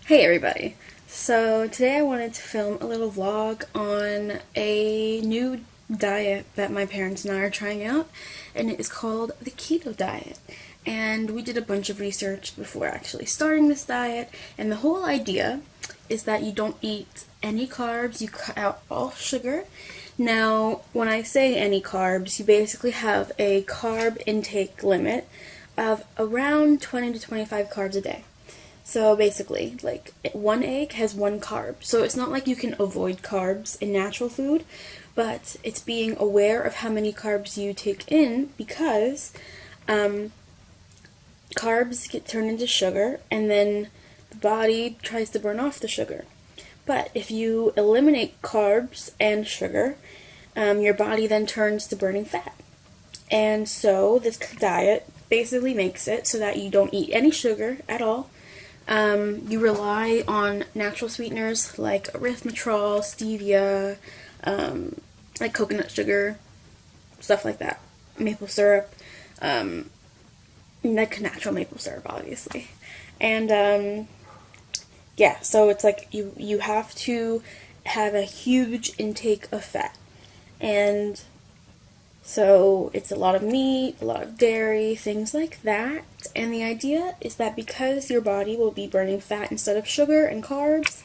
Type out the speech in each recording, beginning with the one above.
Hey everybody! So today I wanted to film a little vlog on a new diet that my parents and I are trying out, and it is called the Keto diet. And we did a bunch of research before actually starting this diet, and the whole idea is that you don't eat any carbs, you cut out all sugar. Now, when I say any carbs, you basically have a carb intake limit of around 20 to 25 carbs a day. So basically, like, one egg has one carb. So it's not like you can avoid carbs in natural food, but it's being aware of how many carbs you take in because carbs get turned into sugar and then the body tries to burn off the sugar. But if you eliminate carbs and sugar, your body then turns to burning fat. And so this diet basically makes it so that you don't eat any sugar at all. You rely on natural sweeteners like erythritol, stevia, like coconut sugar, stuff like that. Maple syrup, like natural maple syrup, obviously. And yeah, so it's like you have to have a huge intake of fat. And so it's a lot of meat, a lot of dairy, things like that. And the idea is that because your body will be burning fat instead of sugar and carbs,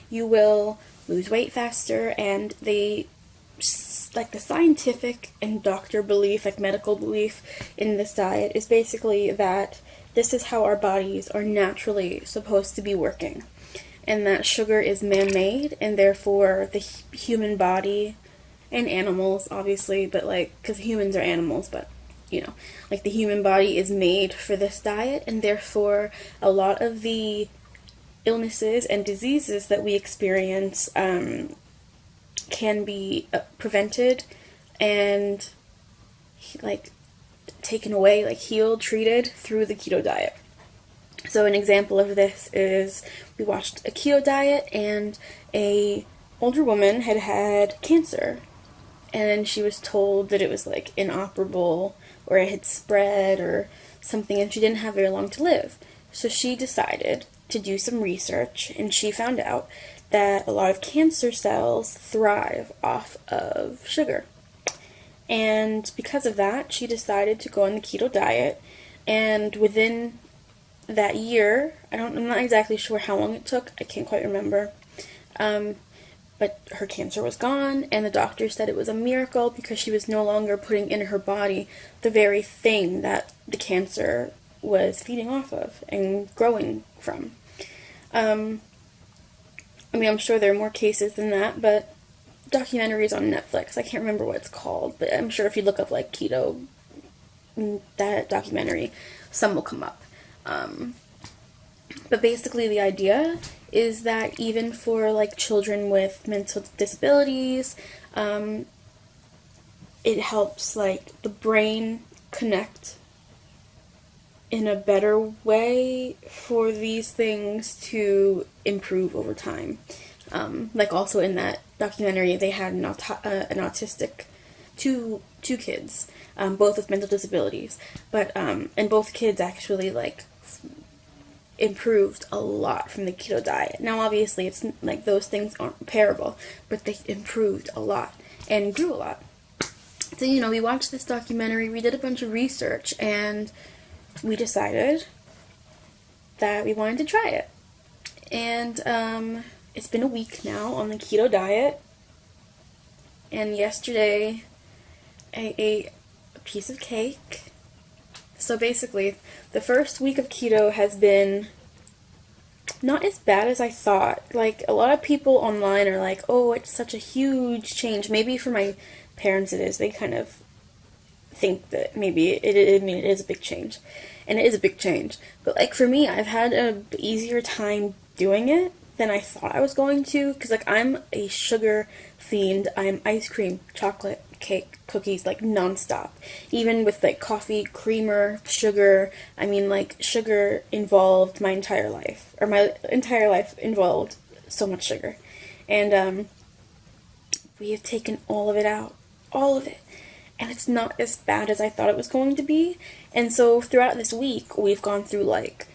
you will lose weight faster. And like the scientific and doctor belief, like medical belief in this diet is basically that this is how our bodies are naturally supposed to be working. And that sugar is man-made, and therefore the human body and animals, obviously, but like, because humans are animals, but like the human body is made for this diet, and therefore a lot of the illnesses and diseases that we experience can be prevented and like taken away, like healed, treated through the keto diet. So an example of this is we watched a keto diet, and a older woman had had cancer, and she was told that it was like inoperable or it had spread or something, and she didn't have very long to live. So she decided to do some research, and she found out that a lot of cancer cells thrive off of sugar. And because of that, she decided to go on the keto diet, and within that year, I'm not exactly sure how long it took, I can't quite remember, but her cancer was gone, and the doctor said it was a miracle because she was no longer putting in her body the very thing that the cancer was feeding off of and growing from. I'm sure there are more cases than that, but documentaries on Netflix, I can't remember what it's called, but I'm sure if you look up like keto, that documentary, some will come up. But basically the idea is that even for like children with mental disabilities, it helps like the brain connect in a better way for these things to improve over time. Like also in that documentary, they had an autistic two kids, both with mental disabilities, but and both kids actually like improved a lot from the keto diet. Now obviously it's like those things aren't comparable, but they improved a lot and grew a lot. So we watched this documentary, we did a bunch of research, and we decided that we wanted to try it. And it's been a week now on the keto diet, and yesterday I ate a piece of cake. So basically, the first week of keto has been not as bad as I thought. Like, a lot of people online are like, oh, it's such a huge change. Maybe for my parents it is. They kind of think that maybe it is a big change. And it is a big change. But, like, for me, I've had an easier time doing it than I thought I was going to. Because, like, I'm a sugar fiend. I'm ice cream, chocolate, cake, cookies, like nonstop. Even with like coffee, creamer, sugar. Like sugar involved my entire life, or my entire life involved so much sugar. And we have taken all of it out, all of it, and it's not as bad as I thought it was going to be. And so throughout this week, we've gone through like,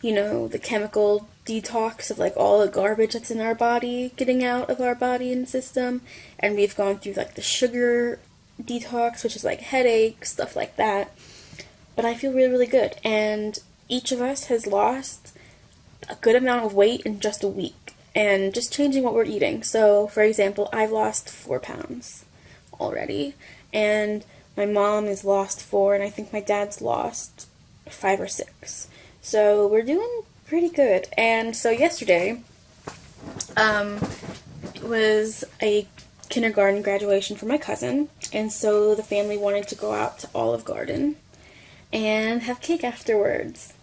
the chemical detox of like all the garbage that's in our body getting out of our body and system, and we've gone through like the sugar detox, which is like headaches, stuff like that. But I feel really, really good, and each of us has lost a good amount of weight in just a week, and just changing what we're eating. So, for example, I've lost 4 pounds already, and my mom has lost 4, and I think my dad's lost 5 or 6. So we're doing pretty good. And so yesterday was a kindergarten graduation for my cousin, and so the family wanted to go out to Olive Garden and have cake afterwards.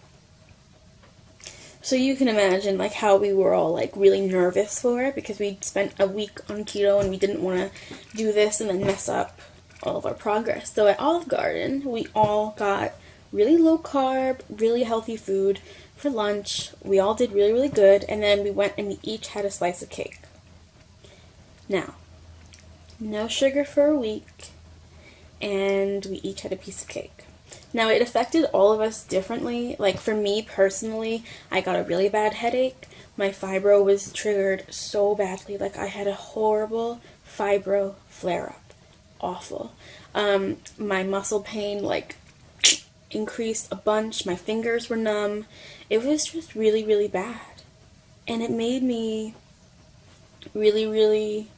So you can imagine like how we were all like really nervous for it, because we'd spent a week on keto and we didn't want to do this and then mess up all of our progress. So at Olive Garden, we all got really low carb, really healthy food for lunch. We all did really, really good, and then we went and we each had a slice of cake. Now, no sugar for a week, and we each had a piece of cake. Now, it affected all of us differently. Like, for me personally, I got a really bad headache. My fibro was triggered so badly. Like, I had a horrible fibro flare-up. Awful. My muscle pain, like, increased a bunch. My fingers were numb. It was just really, really bad. And it made me really, really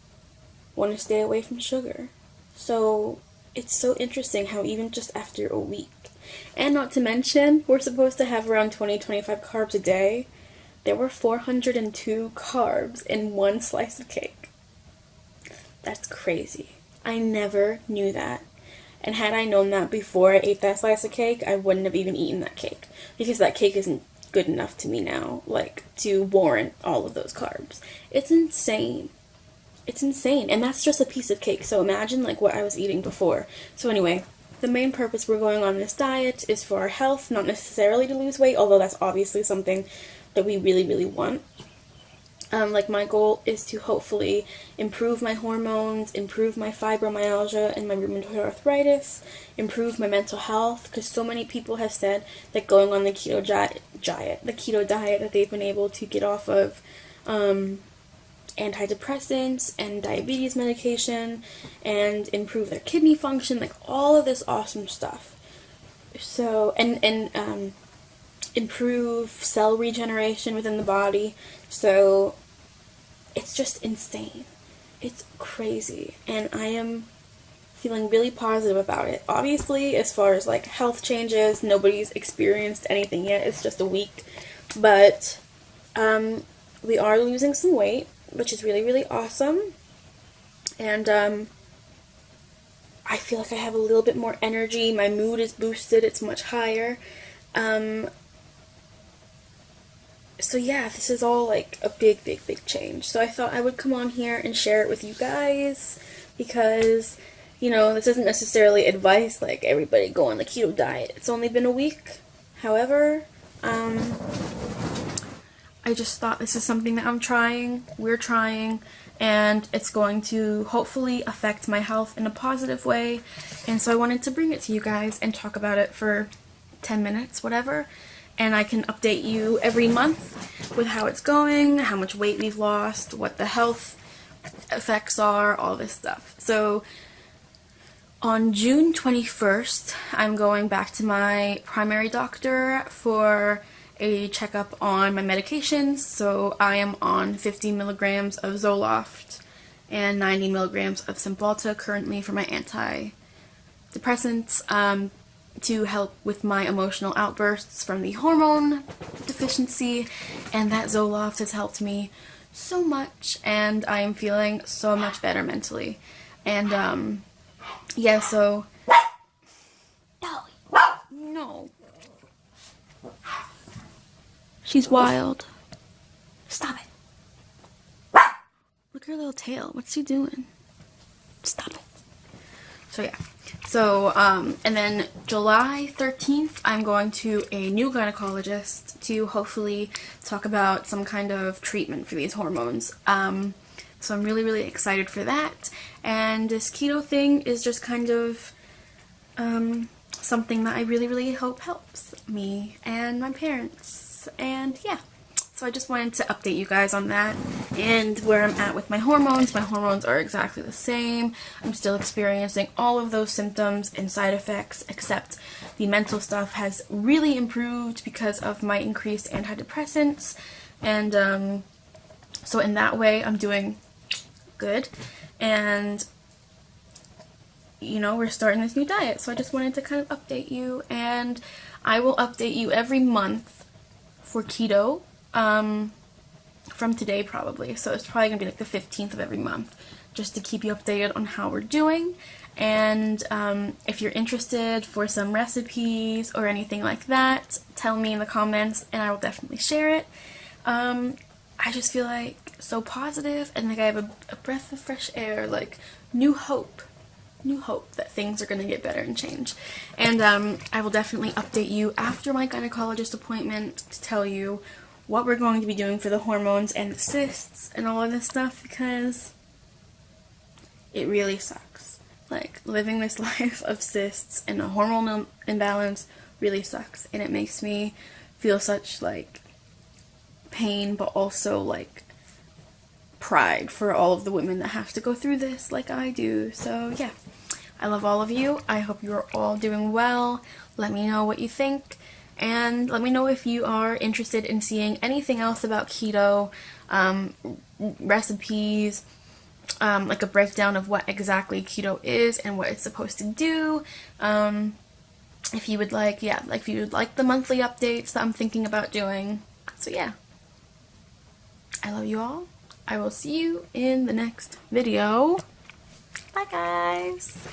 want to stay away from sugar. So it's so interesting how even just after a week, and not to mention, we're supposed to have around 20-25 carbs a day. There were 402 carbs in one slice of cake. That's crazy. I never knew that. And had I known that before I ate that slice of cake, I wouldn't have even eaten that cake. Because that cake isn't good enough to me now, like, to warrant all of those carbs. It's insane. It's insane. And that's just a piece of cake. So imagine, like, what I was eating before. So anyway, the main purpose we're going on this diet is for our health, not necessarily to lose weight, although that's obviously something that we really, really want. Like, my goal is to hopefully improve my hormones, improve my fibromyalgia and my rheumatoid arthritis, improve my mental health, because so many people have said that going on the keto diet, that they've been able to get off of antidepressants and diabetes medication and improve their kidney function, like all of this awesome stuff. So, and improve cell regeneration within the body. So it's just insane. It's crazy. And I am feeling really positive about it. Obviously, as far as like health changes, nobody's experienced anything yet. It's just a week. But we are losing some weight, which is really, really awesome. And I feel like I have a little bit more energy. My mood is boosted. It's much higher. So yeah, this is all like a big, big, big change. So I thought I would come on here and share it with you guys, because, you know, this isn't necessarily advice like everybody go on the keto diet. It's only been a week. However, I just thought this is something that we're trying, and it's going to hopefully affect my health in a positive way. And so I wanted to bring it to you guys and talk about it for 10 minutes, whatever. And I can update you every month with how it's going, how much weight we've lost, what the health effects are, all this stuff. So on June 21st, I'm going back to my primary doctor for a checkup on my medications. So I am on 50 milligrams of Zoloft and 90 milligrams of Cymbalta currently for my antidepressants, to help with my emotional outbursts from the hormone deficiency, and that Zoloft has helped me so much, and I am feeling so much better mentally. And yeah, so no, she's wild. Stop it. Look at her little tail. What's she doing? Stop it. So yeah. So, and then July 13th, I'm going to a new gynecologist to hopefully talk about some kind of treatment for these hormones. So I'm really, really excited for that. And this keto thing is just kind of something that I really, really hope helps me and my parents. And yeah. So I just wanted to update you guys on that and where I'm at with my hormones. My hormones are exactly the same. I'm still experiencing all of those symptoms and side effects, except the mental stuff has really improved because of my increased antidepressants. And so in that way, I'm doing good. And you know, we're starting this new diet, so I just wanted to kind of update you, and I will update you every month for keto, from today probably, so it's probably gonna be like the 15th of every month, just to keep you updated on how we're doing. And if you're interested for some recipes or anything like that, tell me in the comments and I will definitely share it. I just feel like so positive, and like I have a breath of fresh air, like new hope that things are going to get better and change. And I will definitely update you after my gynecologist appointment to tell you what we're going to be doing for the hormones and the cysts and all of this stuff, because it really sucks. Like, living this life of cysts and a hormonal imbalance really sucks, and it makes me feel such like pain, but also like pride for all of the women that have to go through this like I do. So yeah, I love all of you. I hope you are all doing well. Let me know what you think, and let me know if you are interested in seeing anything else about keto, recipes, like a breakdown of what exactly keto is and what it's supposed to do. If you would like, yeah, like if you would like the monthly updates that I'm thinking about doing. So yeah, I love you all. I will see you in the next video. Bye guys!